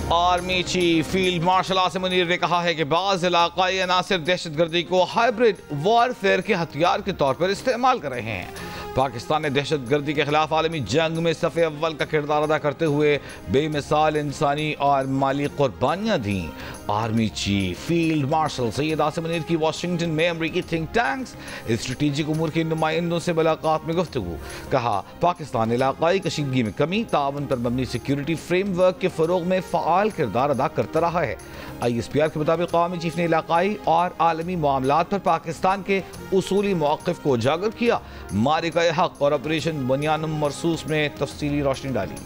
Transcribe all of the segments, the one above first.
Army chief field martial Asim Munir ने कहा है कि बाज़ इलाक़ाई अनासिर दहशतगर्दी को हाइब्रिड वॉरफेयर के हथियार के तौर पर इस्तेमाल कर रहे हैं। पाकिस्तान ने दहशतगर्दी के खिलाफ आलमी जंग में सफ़े अव्वल का किरदार अदा करते हुए बेमिसाल इंसानी और माली कुर्बानियाँ दी। Army chief field marshal Syed Asim Munir की वाशिंगटन में अमरीकी थिंक टैंक्स स्ट्रेटेजिक उमूर के नुमाइंदों से मुलाकात में गुफ्तगू। कहा, पाकिस्तान इलाक़ाई कशीदगी में कमी, ताउन पर मबनी सिक्योरिटी फ्रेमवर्क के फ़रोग़ में फ़आल किरदार अदा करता रहा है। ISPR के मुताबिक आर्मी चीफ ने इलाक़ाई और आलमी मामलात पर पाकिस्तान के उसूली मौक़िफ़ को उजागर किया। मारिका हक़ और ऑपरेशन बुनियानुम मरसूस में तफसीली रोशनी डाली।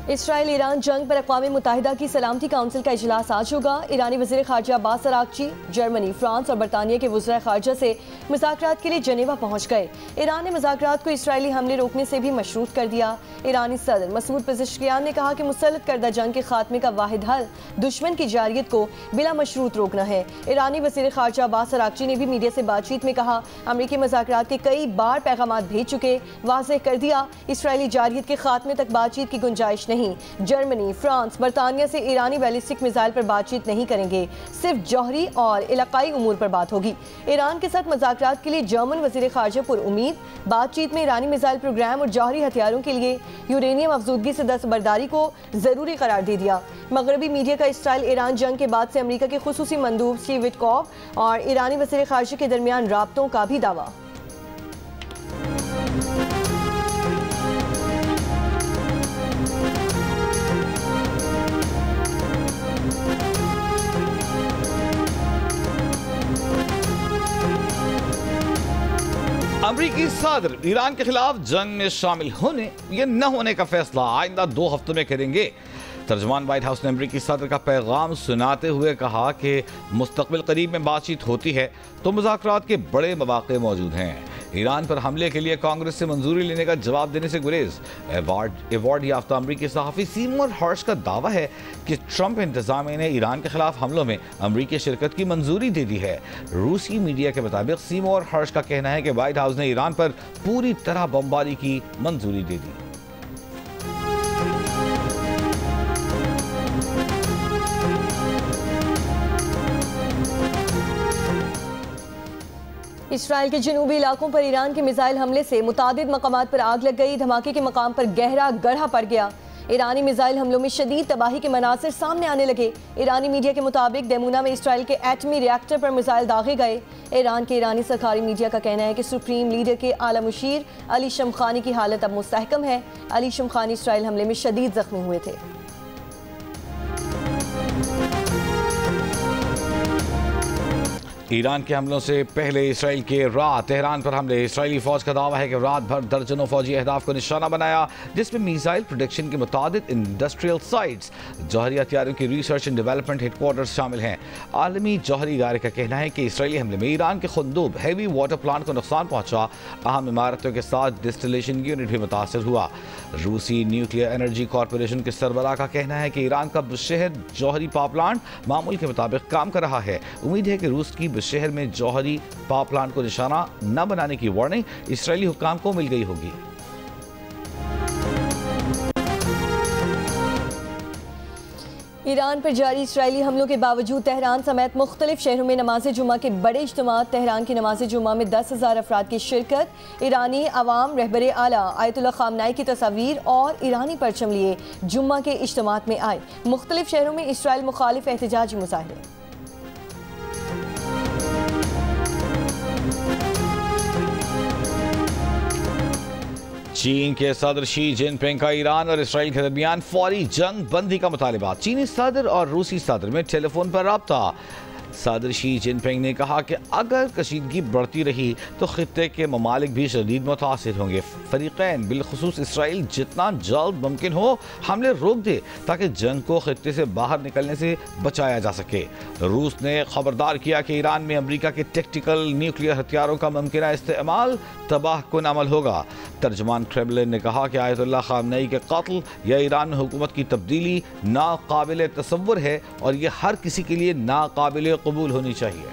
इसराइल ईरान जंग पर अक़वाम मुत्तहिदा की सलामती काउंसिल का इजलास आज होगा। ईरानी वज़ीर ख़ारजा अब्बास अराग़ची जर्मनी, फ्रांस और बरतानिया के वज़ीर ख़ारजा से मुज़ाकरात के लिए जनेवा पहुँच गए। ईरान ने मुज़ाकरात को इसराइली हमले रोकने से भी मशरूत कर दिया। ईरानी सदर मसूद पेज़ेश्कियान ने कहा कि मुसल्लत करदा जंग के खात्मे का वाहिद हल दुश्मन की जारियत को बिला मशरूत रोकना है। ईरानी वज़ीर ख़ारजा अब्बास अराग़ची ने भी मीडिया से बातचीत में कहा, अमरीकी मुज़ाकरात के कई बार पैगामात भेज चुके, वाज़ेह कर दिया इसराइली जारियत के खात्मे तक बातचीत की गुंजाइश नहीं। जर्मनी, फ्रांस, बरतानिया से ईरानी बैलिस्टिक मिसाइल पर बातचीत नहीं करेंगे, सिर्फ जौहरी और इलाकाई उमूर पर बात होगी। ईरान के साथ मुज़ाकरात के लिए जर्मन वज़ीर ख़ारजा पुरउम्मीद। बातचीत में ईरानी मिसाइल प्रोग्राम और जौहरी हथियारों के लिए यूरेनियम अफजूदगी से दस्तबरदारी को ज़रूरी करार दे दिया। मगरबी मीडिया का इसराइल ईरान जंग के बाद से अमरीका के खुसूसी मंदूब स्टीव विटकॉफ और ईरानी वज़ीर ख़ारजा के दरमियान राब्तों का भी दावा। अमरीकी सदर ईरान के खिलाफ जंग में शामिल होने या न होने का फैसला आइंदा 2 हफ्तों में करेंगे। तर्जमान व्हाइट हाउस ने अमरीकी सदर का पैगाम सुनाते हुए कहा कि मुस्तकबिल करीब में बातचीत होती है तो मुज़ाकरात के बड़े मौक़े मौजूद हैं। ईरान पर हमले के लिए कांग्रेस से मंजूरी लेने का जवाब देने से गुरेज। अवार्ड याफ्ता अमरीकी सहाफ़ी सीमोर हर्श का दावा है कि ट्रंप इंतज़ामिया ने ईरान के खिलाफ हमलों में अमरीकी शिरकत की मंजूरी दे दी है। रूसी मीडिया के मुताबिक सीमोर हर्श का कहना है कि व्हाइट हाउस ने ईरान पर पूरी तरह बमबारी की मंजूरी दे दी। इसराइल के जनूबी इलाकों पर ईरान के मिसाइल हमले से मुतादिद मकामात पर आग लग गई। धमाके के मकाम पर गहरा गड्ढा पड़ गया। ईरानी मिसाइल हमलों में शदीद तबाही के मनासिर सामने आने लगे। ईरानी मीडिया के मुताबिक डेमूना में इसराइल के एटमी रिएक्टर पर मिसाइल दागे गए। ईरान के ईरानी सरकारी मीडिया का कहना है कि सुप्रीम लीडर के आला मुशीर अली शमखानी की हालत अब मुस्तहकम है। अली शमखानी इसराइल हमले में शदीद जख्मी हुए थे। ईरान के हमलों से पहले इसराइल के रात तेहरान पर हमले। इसराइली फौज का दावा है कि रात भर दर्जनों फौजी अहदाफ को निशाना बनाया, जिसमें मिसाइल प्रोडक्शन के मुताबिक इंडस्ट्रियल साइट्स, जौहरी हथियारों की रिसर्च एंड डेवलपमेंट हेडक्वार्टर्स शामिल हैं। आलमी जौहरी इदारे का कहना है कि इसराइली हमले में ईरान के खुंदूब हैवी वाटर प्लांट को नुकसान पहुंचा। अहम इमारतों के साथ डिस्टिलेशन यूनिट भी मुतासर हुआ। रूसी न्यूक्लियर एनर्जी कॉरपोरेशन के सरबराह का कहना है कि ईरान का बुशहर जौहरी पावर प्लांट मामूल के मुताबिक काम कर रहा है। उम्मीद है कि रूस की शहर में जौहरी पावर प्लांट को निशाना न बनाने की वार्निंग इस्राएली हुक्काम को मिल गई होगी। ईरान पर जारी इस्राएली हमलों के बावजूद तेहरान समेत मुख्तलिफ शहरों में नमाज जुमा के बड़े इज्तिमात। तेहरान की नमाज जुमा में 10,000 अफराद की शिरकत। ईरानी अवाम रहबर आला आयतुल्लाह खामनाई की तस्वीर और ईरानी परचम लिए जुम्मा के इज्तिमात में आए। मुख्तलिफ शहरों में इसराइल मुखालिफ एहतजाजी मुजाहरे। चीन के सदर शी जिनपिंग का ईरान और इसराइल के दरमियान फौरी जंग बंदी का मुतालिबा। चीनी सदर और रूसी सदर में टेलीफोन पर राब्ता। सदर शी जिनपिंग ने कहा कि अगर कशीदगी बढ़ती रही तो खित्ते के ममालिक भी शदीद मुतासिर होंगे। फरीकैन बिलखुसूस इसराइल जितना जल्द मुमकिन हो हमले रोक दे ताकि जंग को खित्ते से बाहर निकलने से बचाया जा सके। रूस ने खबरदार किया कि ईरान में अमरीका के टैक्टिकल न्यूक्लियर हथियारों का मुमकिन इस्तेमाल तबाह कुन अमल होगा। तर्जमान क्रेमलिन ने कहा कि आयतुल्लाह खामनेई के कत्ल या ईरान में हुकूमत की तब्दीली नाकाबिल तसव्वुर है और यह हर किसी के लिए नाकाबिल कबूल होनी चाहिए।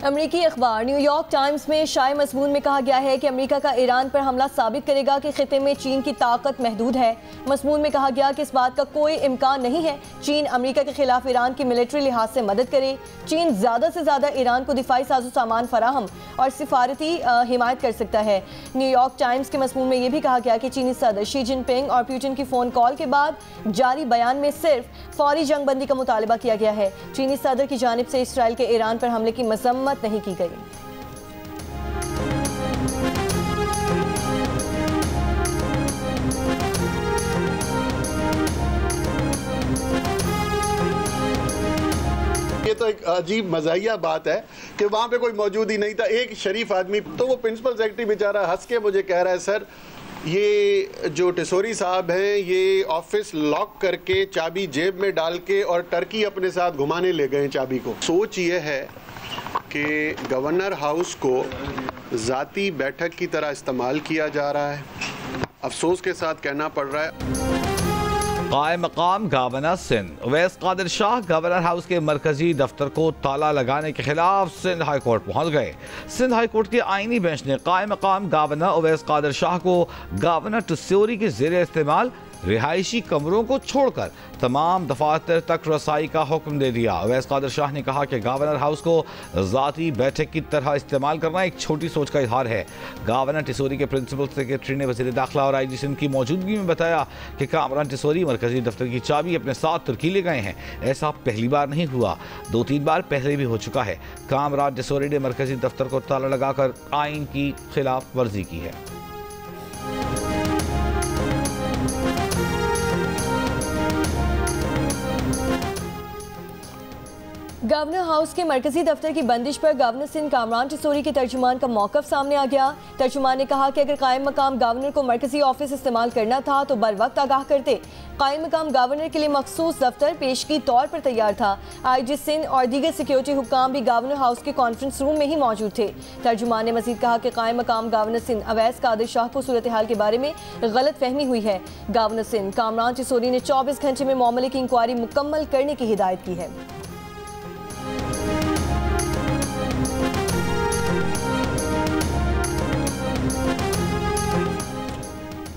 अमरीकी अखबार न्यूयॉर्क टाइम्स में शाये मज़मून में कहा गया है कि अमेरिका का ईरान पर हमला साबित करेगा कि खिते में चीन की ताकत महदूद है। मज़मून में कहा गया कि इस बात का कोई इम्कान नहीं है चीन अमेरिका के खिलाफ ईरान की मिलिट्री लिहाज से मदद करे। चीन ज़्यादा से ज़्यादा ईरान को दिफाई साजो सामान फराहम और सिफारती हिमायत कर सकता है। न्यूयॉर्क टाइम्स के मज़मून में यह भी कहा गया कि चीनी सदर शी जिनपिंग और पुतिन की फ़ोन कॉल के बाद जारी बयान में सिर्फ फौरी जंगबंदी का मुतालबा किया गया है। चीनी सदर की जानिब से इसराइल के ईरान पर हमले की मजम्मत नहीं की गई। ये तो एक अजीब मज़ाहिया बात है कि वहाँ पे कोई मौजूद ही नहीं था, एक शरीफ आदमी। तो वो प्रिंसिपल सेक्रेटरी बेचारा हंस के मुझे कह रहा है, सर ये जो टिसोरी साहब हैं ये ऑफिस लॉक करके चाबी जेब में डाल के और टर्की अपने साथ घुमाने ले गए चाबी को। सोच ये है कि गवर्नर हाउस को ज़ाती बैठक की तरह इस्तेमाल किया जा रहा है। अफसोस के साथ कहना पड़ रहा है। कायम मकाम governor Sindh Uwais Qadir Shah governor house के मरकजी दफ्तर को ताला लगाने के खिलाफ सिंध हाई कोर्ट पहुंच गए। सिंध हाई कोर्ट के आईनी बेंच ने कायम मकाम गवर्नर उवैस कादिर शाह को गवर्नर टिसोरी के ज़ेरे इस्तेमाल रिहायशी कमरों को छोड़कर तमाम दफातर तक रसाई का हुक्म दे दिया। उवैस कादिर शाह ने कहा कि गवर्नर हाउस को ज़ाती बैठक की तरह इस्तेमाल करना एक छोटी सोच का इजहार है। गवर्नर टिसोरी के प्रिंसिपल सेक्रेटरी ने वज़ीर दाखिला और IG सिंध की मौजूदगी में बताया कि कामरान टिसोरी मरकजी दफ्तर की चाबी अपने साथ तुर्की ले गए हैं। ऐसा पहली बार नहीं हुआ, 2-3 बार पहले भी हो चुका है। कामरान टिसोरी ने मरकजी दफ्तर को ताला लगाकर आइन की खिलाफ वर्जी की है। गवर्नर हाउस के मरकजी दफ्तर की बंदिश पर गवर्नर सिंध कामरान टिसोरी के तर्जुमान का मौक़िफ़ सामने आ गया। तर्जुमान ने कहा कि अगर कायम मकाम गवर्नर को मरकजी ऑफिस इस्तेमाल करना था तो बर वक्त आगाह करते। कायम मकाम गवर्नर के लिए मखसूस दफ्तर पेशगी तौर पर तैयार था। IG सिंध और दीगर सिक्योरिटी हुक्काम भी गवर्नर हाउस के कॉन्फ्रेंस रूम में ही मौजूद थे। तर्जुमान ने मजीद कहा कि कायम मकाम गवर्नर सिंध उवैस कादिर शाह को सूरत हाल के बारे में गलत फहमी हुई है। गवर्नर सिंध कामरान टिसोरी ने 24 घंटे में मामले की इंक्वायरी मुकम्मल करने की हिदायत की है।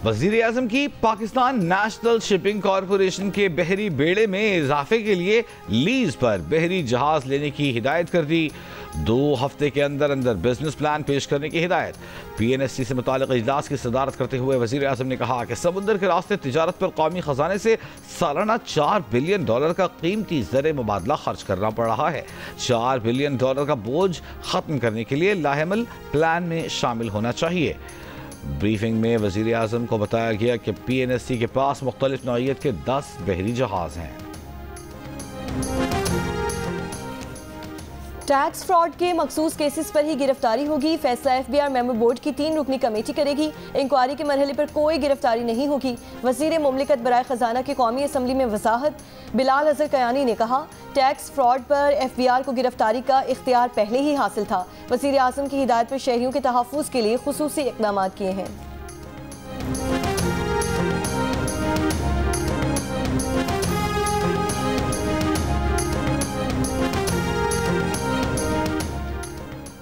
वज़ीर आज़म की पाकिस्तान नेशनल शिपिंग कॉरपोरेशन के बहरी बेड़े में इजाफे के लिए लीज पर बहरी जहाज लेने की हिदायत कर दी। 2 हफ्ते के अंदर अंदर बिजनेस प्लान पेश करने की हिदायत। PNSC से मुताल्लिक़ इजलास की सदारत करते हुए वज़ीर आज़म ने कहा कि समुद्र के रास्ते तिजारत पर कौमी ख़जाने से सालाना $4 बिलियन का कीमती ज़र मुबादला खर्च करना पड़ रहा है। $4 बिलियन का बोझ ख़त्म करने के लिए लाहेमल प्लान में शामिल होना चाहिए। ब्रीफिंग में वज़ीर आज़म को बताया गया कि PNSC के पास मुख्तलिफ नौइयत के 10 बहरी जहाज हैं। टैक्स फ्रॉड के मखसूस केसेस पर ही गिरफ्तारी होगी। फैसला FBR मेंबर बोर्ड की 3 रुकनी कमेटी करेगी। इंक्वायरी के मरहले पर कोई गिरफ्तारी नहीं होगी। वज़ीर मुमलिकत बराए ख़जाना की कौमी असम्बली में वजाहत बिलाल अज़हर कयानी ने कहा, टैक्स फ्रॉड पर FBR को गिरफ्तारी का इख्तियार पहले ही हासिल था। वज़ीर आज़म की हिदायत पर शहरियों के तहफ़्फ़ुज़ के लिए खुसूसी इक़दाम किए हैं।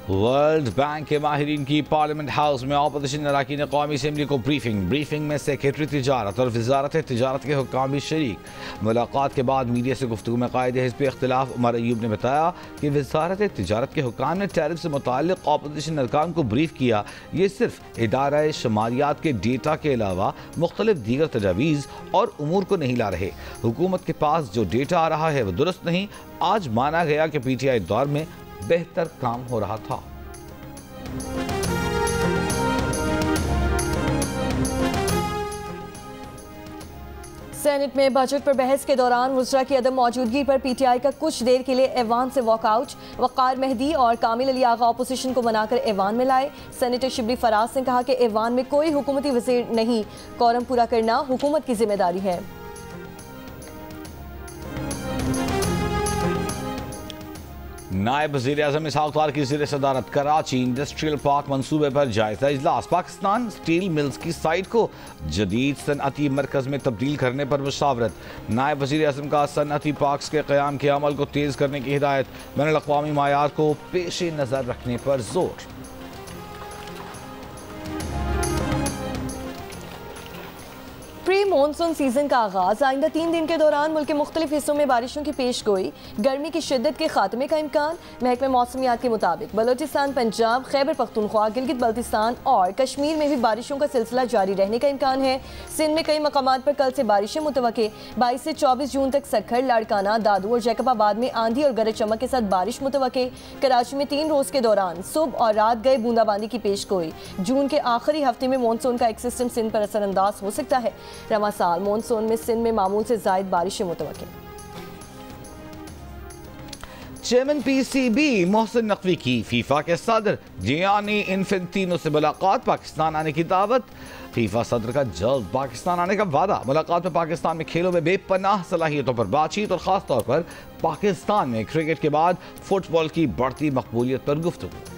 वर्ल्ड बैंक के माहिरीन की पार्लियामेंट हाउस में अपोजिशन अरकान कौमी असम्बली को ब्रीफिंग में सेक्रेटरी तिजारत और वजारत तिजारत के हुक्काम भी शरीक। मुलाकात के बाद मीडिया से गुफ्तगू में कायदे हिज़्ब इख्तिलाफ उमर अयूब ने बताया कि वजारत तिजारत के हुक्काम ने टैरिफ से मुताल्लिक़ अपोजिशन अरकान को ब्रीफ किया। ये सिर्फ इदारा शुमारियात के डेटा के अलावा मुख्तलिफ दीगर तजावीज़ और उमूर को नहीं ला रहे। हुकूमत के पास जो डेटा आ रहा है वह दुरुस्त नहीं। आज माना गया कि PTI दौर में बेहतर काम हो रहा था। सेनेट में बजट पर बहस के दौरान मुजरा की अदम मौजूदगी पर PTI का कुछ देर के लिए ऐवान से वॉकआउट। वक़ार मेहदी और कामिल अली आगा अपोजिशन को मनाकर ऐवान में लाए। सेनेटर शिबली फराज ने कहा कि ऐवान में कोई हुकूमती वज़ीर नहीं, कोरम पूरा करना हुकूमत की जिम्मेदारी है। नायब वज़ीर आज़म इसहाक़ डार की ज़ेर सदारत कराची इंडस्ट्रियल पार्क मंसूबे पर जायजा इजलास। पाकिस्तान स्टील मिल्स की साइट को जदीद सनअती मरकज़ में तब्दील करने पर मुशावरत। नायब वज़ीर आज़म का सनअती पार्क के क़याम के अमल को तेज़ करने की हिदायत। बैनुल-अक़वामी मायार को पेश नज़र रखने पर जोर। प्री मानसून सीजन का आगाज। आइंदा 3 दिन के दौरान मुल्क के मुख्तलिफ हिस्सों में बारिशों की पेश गोई। गर्मी की शिद्दत के खात्मे का इम्कान। महकमे मौसमियात के मुताबिक बलोचिस्तान, पंजाब, खैबर पख्तूनख्वा, गिलगित बल्तिस्तान और कश्मीर में भी बारिशों का सिलसिला जारी रहने का इम्कान है। सिंध में कई मकामात पर कल से बारिशें मुतवक्के। 22 से 24 जून तक सक्खर, लाड़काना, दादू और जैकबाबाद में आंधी और गरज चमक के साथ बारिश मुतवक्के। कराची में 3 रोज के दौरान सुबह और रात गए बूंदाबांदी की पेश गोई। जून के आखिरी हफ्ते में मानसून का एक सिस्टम सिंध पर असरअंदाज हो सकता है। रवा साल मानसून में सिंध में मामूल से ज़ायद बारिशें मुतवक्किल। चेयरमैन पीसीबी मोहसिन नकवी की फीफा के सदर जियानी इन्फेंटिनो से मुलाकात। पाकिस्तान आने की दावत। फीफा सदर का जल्द पाकिस्तान आने का वादा। मुलाकात में पाकिस्तान में खेलों में बेपनाह सलाहियतों पर बातचीत और खास तौर पर पाकिस्तान में क्रिकेट के बाद फुटबॉल की बढ़ती मकबूलियत पर गुफ्तगू।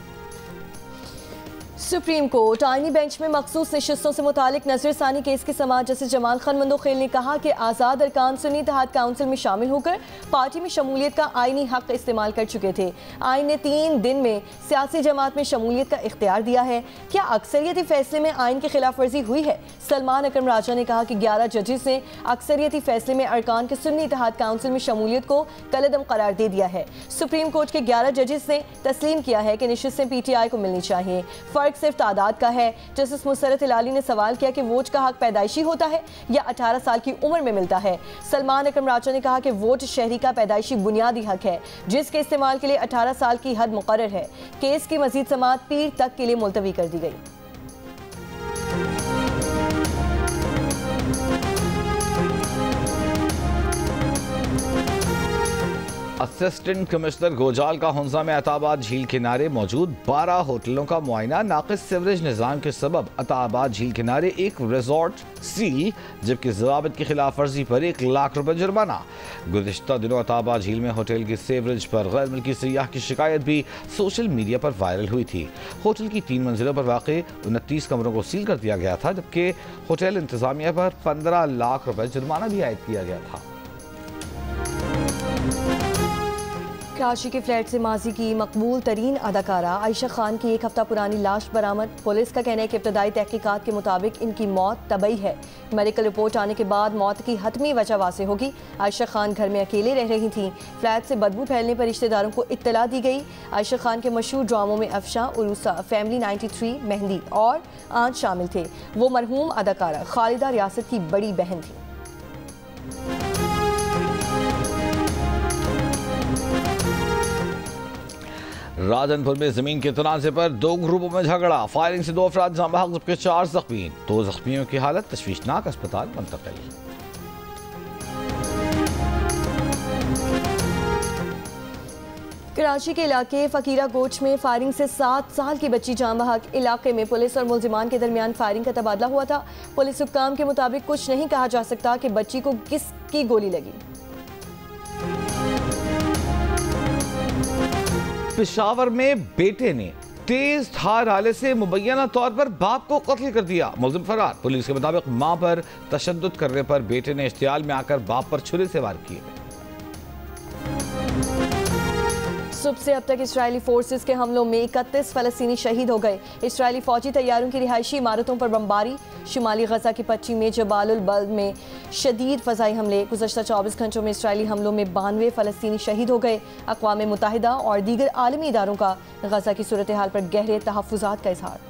सुप्रीम कोर्ट आईनी बेंच में मखसूस नशिस्तों से मुतालिक नजरसानी केस की समाअत जस्टिस जमाल खान मंदोखेल ने कहा कि आज़ाद अरकान सुन्नी इत्तेहाद काउंसिल में शामिल होकर पार्टी में शमूलियत का आईनी हक इस्तेमाल कर चुके थे। आईन ने 3 दिन में सियासी जमात में शमूलियत का इख्तियार दिया है। क्या अक्सरियती फैसले में आइन की खिलाफ वर्जी हुई है? सलमान अकरम राजा ने कहा कि 11 जजेस ने अक्सरियती फैसले में अरकान के सुन्नी इत्तेहाद काउंसिल में शमूलियत को कलअदम करार दे दिया है। सुप्रीम कोर्ट के 11 जजेस ने तस्लीम किया है कि नशिस्तें PTI को मिलनी चाहिए। फर्क सिर्फ तादाद का है। जस्टिस मुसरत हिलाली ने सवाल किया कि वोट का हक पैदाइशी होता है या 18 साल की उम्र में मिलता है। सलमान अकरम राजा ने कहा कि वोट शहरी का पैदाइशी बुनियादी हक है जिसके इस्तेमाल के लिए 18 साल की हद मुकर्रर है। केस की मजीद समाअत पीर तक के लिए मुलतवी कर दी गई। असिस्टेंट कमिश्नर गोजाल का हुंजा में अताबाद झील किनारे मौजूद 12 होटलों का मुआयना। नाक़िस सीवरेज निज़ाम के सबब अताबाद झील किनारे एक रिजॉर्ट सील, जबकि ज़वाबित की खिलाफ वर्जी पर 1 लाख रुपए जुर्माना। गुज़िश्ता दिनों अताबाद झील में होटल की सीवरेज पर गैर मुल्की सियाह की शिकायत भी सोशल मीडिया पर वायरल हुई थी। होटल की 3 मंजिलों पर वाक़ई 29 कमरों को सील कर दिया गया था, जबकि होटल इंतजामिया पर 15 लाख रुपए जुर्माना भी आयद किया गया था। कराची के फ्लैट से माजी की मकबूल तरीन अदाकारा आयशा खान की 1 हफ्ता पुरानी लाश बरामद। पुलिस का कहना है कि इब्तदाई तहकीकात के मुताबिक इनकी मौत तबई है। मेडिकल रिपोर्ट आने के बाद मौत की हतमी वजह वाज़ेह होगी। आयशा खान घर में अकेले रह रही थी। फ्लैट से बदबू फैलने पर रिश्तेदारों को इत्तला दी गई। आयशा खान के मशहूर ड्रामों में अफशा, उरूसा, फैमिली 93, मेहंदी और आंच शामिल थे। वो मरहूम अदाकारा खालिदा रियासत की बड़ी बहन थी। राजनपुर में जमीन के तनाज़े पर 2 ग्रुपों में झगड़ा। फायरिंग से 2 अफराद जाँ बहक जबकि 4 जख्मी। 2 जख्मियों की हालत तशवीशनाक, अस्पताल मुंतकिल। कराची के इलाके फकीरा गोच में फायरिंग से 7 साल की बच्ची जाँ बहक। इलाके में पुलिस और मुलजिमान के दरमियान फायरिंग का तबादला हुआ था। पुलिस हुक्काम के मुताबिक कुछ नहीं कहा जा सकता कि बच्ची को किसकी गोली लगी। पेशावर में बेटे ने तेज धार आले से मुबैना तौर पर बाप को कत्ल कर दिया। मुलजिम फरार। पुलिस के मुताबिक मां पर तशद्दुद करने पर बेटे ने इश्तियाल में आकर बाप पर छुरे से वार किए। सुबह से अब तक इजरायली फोर्सेस के हमलों में 31 फलस्तीनी शहीद हो गए। इजरायली फौजी तैयारों की रिहायशी इमारतों पर बमबारी। शुमाली गजा की पट्टी में जबालुल बल्द में शदीद फ़ज़ाई हमले। गुज़श्ता 24 घंटों में इजरायली हमलों में 92 फलस्तीनी शहीद हो गए। अक़वाम मुत्तहिदा और दीगर आलमी इदारों का गजा की सूरत हाल पर गहरे तहफ़्फ़ुज़ात का इज़हार।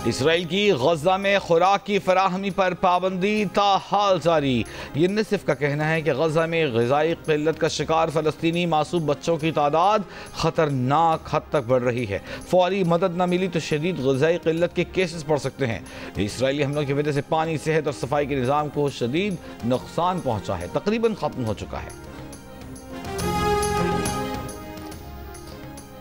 इसराइल की गजा में खुराक की फराहमी पर पाबंदी ताहाल जारी। यूनिसेफ का कहना है कि गजा में ग़िज़ाई क़िल्लत का शिकार फ़लस्तीनी मासूम बच्चों की तादाद ख़तरनाक हद तक बढ़ रही है। फौरी मदद न मिली तो शदीद ग़िज़ाई क़िल्लत के केसेस बढ़ सकते हैं। इसराइली हमलों की वजह से पानी, सेहत और सफाई के निज़ाम को शदीद नुकसान पहुँचा है, तकरीबन ख़त्म हो चुका है।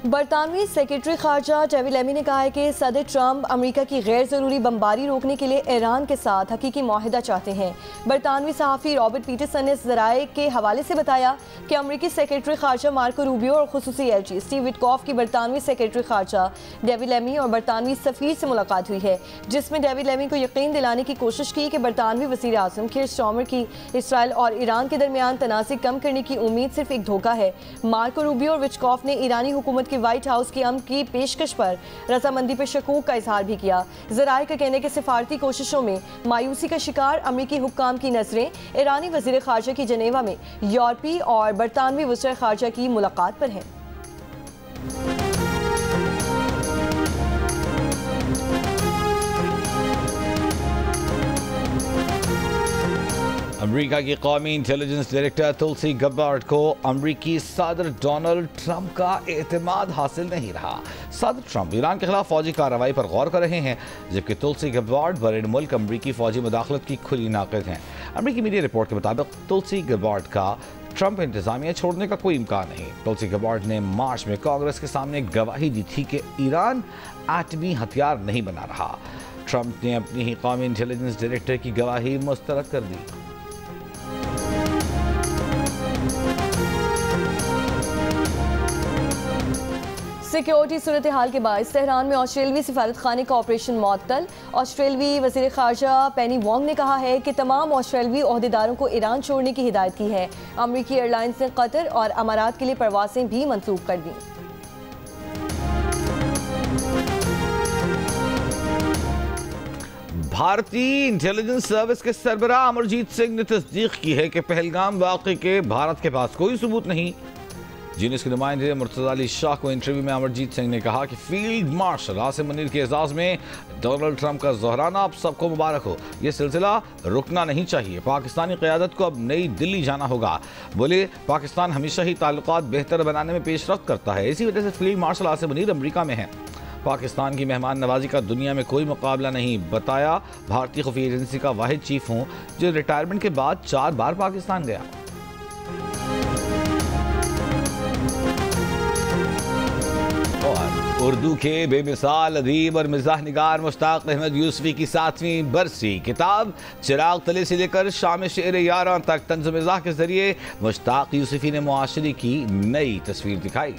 बरतानवी सेक्रेटरी खारजा डेविड लेमी ने कहा है कि सदर ट्रंप अमेरिका की गैर ज़रूरी बमबारी रोकने के लिए ईरान के साथ हकीकी माहिदा चाहते हैं। बरतानवी सहाफ़ी रॉबर्ट पीटरसन ने ज़राए के हवाले से बताया कि अमेरिकी सेक्रेटरी खारजा मार्को रूबियो और खुसूसी एलची स्टीव विटकॉफ की बरतानवी सेक्रेटरी खारजा डेविड लेमी और बरतानवी सफ़ीर से मुलाकात हुई है, जिसमें डेविड लेमी को यकीन दिलाने की कोशिश की कि बरतानवी वज़ीर आज़म कीर स्टार्मर की इसराइल और ईरान के दरमियान तनाज़े कम करने की उम्मीद सिर्फ एक धोखा है। मार्को रूबियो और विटकॉफ ने ईरानी हुकूमत की व्हाइट हाउस की अमन की पेशकश पर रजामंदी पर शकूक का इजहार भी किया। ज़राए का कहने के सिफारती कोशिशों में मायूसी का शिकार अमरीकी हुक्काम की नजरें ईरानी वज़ीर ख़ारजा की जनेवा में यूरोपी और बरतानवी वज़ीर ख़ारजा की मुलाकात पर है। अमेरिका की कौमी इंटेलिजेंस डायरेक्टर तुलसी गब्बार्ड को अमेरिकी सदर डोनाल्ड ट्रंप का एतमाद हासिल नहीं रहा। सदर ट्रंप ईरान के खिलाफ फौजी कार्रवाई पर गौर कर रहे हैं, जबकि तुलसी गब्बार्ड बरेन मुल्क अमेरिकी फौजी मुदाखलत की खुली नाक़िद हैं। अमेरिकी मीडिया रिपोर्ट के मुताबिक तुलसी गब्बार्ड का ट्रंप इंतजामिया छोड़ने का कोई इम्कान नहीं। तुलसी गब्बार्ड ने मार्च में कांग्रेस के सामने गवाही दी थी कि ईरान एटमी हथियार नहीं बना रहा। ट्रंप ने अपनी ही कौमी इंटेलिजेंस डायरेक्टर की गवाही मुस्तरद कर दी। सिक्योरिटी सूरत हाल के बायस तेहरान में ऑस्ट्रेलवी सिफारत खाने का ऑपरेशन मुअत्तल। ऑस्ट्रेलवी वज़ीर ख़ारजा पेनी वोंग ने कहा है कि तमाम ऑस्ट्रेलवी ओहदेदारों को ईरान छोड़ने की हिदायत की है। अमरीकी एयरलाइंस ने कतर और अमारात के लिए परवासें भी मंसूख कर दी। भारतीय इंटेलिजेंस सर्विस के सरबराह अमरजीत सिंह ने तस्दीक की है कि पहलगाम वाक़े के भारत के पास कोई सबूत नहीं। जीनियस के नुमाइंदे मुर्तज़ा अली शाह को इंटरव्यू में अमरजीत सिंह ने कहा कि फील्ड मार्शल आसिम मुनीर के एजाज़ में डोनाल्ड ट्रंप का ज़हराना आप सबको मुबारक हो। ये सिलसिला रुकना नहीं चाहिए। पाकिस्तानी क़यादत को अब नई दिल्ली जाना होगा। बोले पाकिस्तान हमेशा ही ताल्लुकात बेहतर बनाने में पेशरफ्त करता है, इसी वजह से फील्ड मार्शल आसिम मुनीर अमरीका में हैं। पाकिस्तान की मेहमान नवाजी का दुनिया में कोई मुकाबला नहीं। बताया भारतीय खुफिया एजेंसी का वाहिद चीफ हूँ जो रिटायरमेंट के बाद 4 बार पाकिस्तान गया। और उर्दू के बेमिसाल अदीब और मिजाह निगार मुश्ताक अहमद यूसुफी की 7वीं बरसी किताब चिराग तले से लेकर शाम शेर यारां तक तंज़ मिजाह के जरिए मुश्ताक यूसुफी ने मुआशरे की नई तस्वीर दिखाई।